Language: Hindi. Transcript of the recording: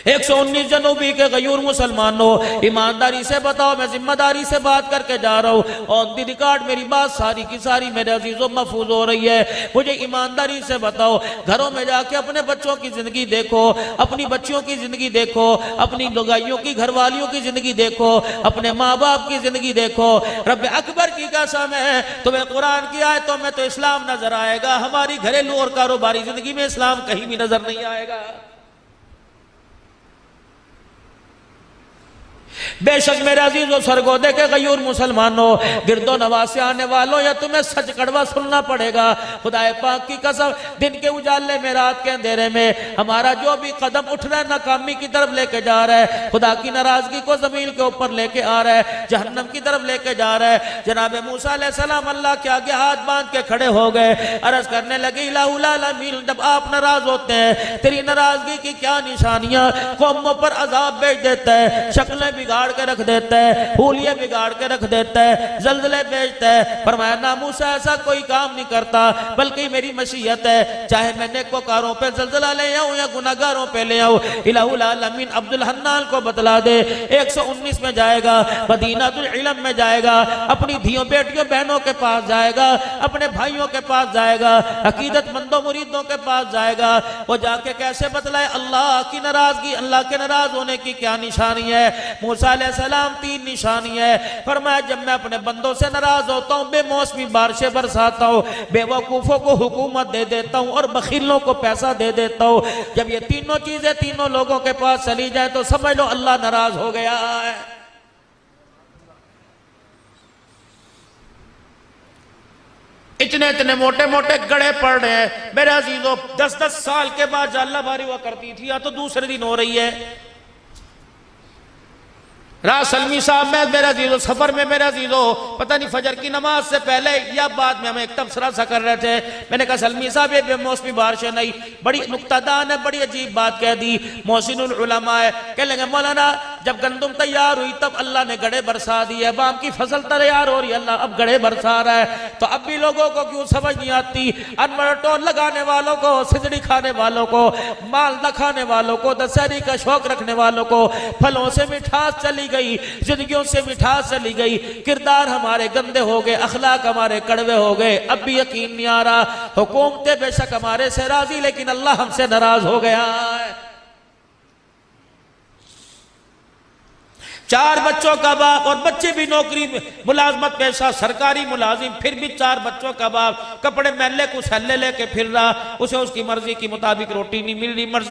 119 जनूबी के गयूर मुसलमानों, ईमानदारी से बताओ, मैं जिम्मेदारी से बात करके जा रहा हूँ। ऑन दी रिकॉर्ड मेरी बात सारी की सारी मेरे अजीजों महफूज हो रही है। मुझे ईमानदारी से बताओ, घरों में जाके अपने बच्चों की जिंदगी देखो, अपनी बच्चियों की जिंदगी देखो, अपनी लुगाइयों की घरवालियों की जिंदगी देखो, अपने माँ बाप की जिंदगी देखो। रब अकबर की कसम है, तुम्हें कुरान की आयतों में तो इस्लाम नजर आएगा, हमारी घरेलू और कारोबारी जिंदगी में इस्लाम कहीं भी नजर नहीं आएगा। बेशक मेरे अजीजों सरगोदे के गयूर मुसलमानों, गिरदो नवाज से आने वालों, या तुम्हें सच कड़वा सुनना पड़ेगा। खुदाए पाक की कसम, दिन के उजाले में रात के अंधेरे में हमारा जो भी कदम उठ रहा है नाकामी की तरफ लेके जा रहा है, खुदा की नाराजगी को जमीन के ऊपर लेके आ रहा है, जहन्नम की तरफ लेके जा रहा है। जनाब मूसा अलैहिस्सलाम अल्लाह के आगे हाथ बांध के खड़े हो गए, अर्ज करने लगे, इलाहुल आलमीन, जब आप नाराज होते हैं तेरी नाराजगी की क्या निशानियां? कौमों पर अजाब भेज देता है, शक्लें बिगाड़ के रख देता है, हुलिये बिगाड़ के रख देता है, जल्जले भेजता है। फरमाया ना मूसा ऐसा कोई काम नहीं करता, बल्कि मेरी मशीयत है, चाहे मैं नेकोकारों पे जल्जला ले आऊं या गुनाहगारों पे ले आऊं। इलाहुल आलमीन अब्दुल हन्नान को बतला दे, 119 में जाएगा, मदीनातुल इल्म में जाएगा, अपनी धियों बेटियों बहनों के पास जाएगा, अपने भाइयों के पास जाएगा, अकीदतमंदों मुरीदों के पास जाएगा। वो जाके कैसे बतलाए अल्लाह की नाराजगी, अल्लाह के नाराज होने की क्या निशानी है? मूसा अलैहिस्सलाम 3 निशानी है। फरमाया जब मैं अपने बंदों से नाराज होता हूँ, बेमौसमी बारिशें बरसाता हूँ, बेवकूफों को हुकूमत दे देता हूँ और बखीलों को पैसा दे देता हूँ। जब ये तीनों चीजें तीनों लोगों के पास चली जाए तो समझ लो अल्लाह नाराज हो गया है। इतने इतने मोटे मोटे गड़े पड़ रहे हैं मेरे अजीजों। 10-10 साल के बाद अल्लाह बारी हुआ करती थी, या तो दूसरे दिन हो रही है। रात सलमी साहब में मेरा जीजो सफर में, मेरा जीजो पता नहीं फजर की नमाज से पहले या बाद में हमें एक तबसरा सा कर रहे थे। मैंने कहा सलमी साहब ये बेमौसमी बारिशें नहीं, बड़ी नुक्तादान है, बड़ी अजीब बात कह दी। मोहसिनुल उलमा है, कह लेंगे मौलाना जब गंदुम तैयार हुई तब अल्लाह ने गड़े बरसा दिए, बाम की फसल तैयार हो रही है, अल्लाह अब गड़े बरसा रहा है। तो अब भी लोगों को क्यों समझ नहीं आती? अनवर टोन लगाने वालों को, सिजड़ी खाने वालों को, माल न खाने वालों को, दशहरी का शौक रखने वालों को फलों से मिठास चली गई, जिंदगियों से मिठास चली गई, किरदार हमारे गंदे हो गए, अखलाक हमारे कड़वे हो गए। अब भी यकीन नहीं आ रहा, हुकूमतें बेशक हमारे से राजी, लेकिन अल्लाह हमसे नाराज हो गया है। 4 बच्चों का बाप, और बच्चे भी नौकरी मुलाजमत पेशा सरकारी मुलाजिम, फिर भी 4 बच्चों का बाप, कपड़े मैले कुछ हल्ले लेके फिर रहा, उसे उसकी मर्जी के मुताबिक रोटी नहीं मिल रही, मर्जी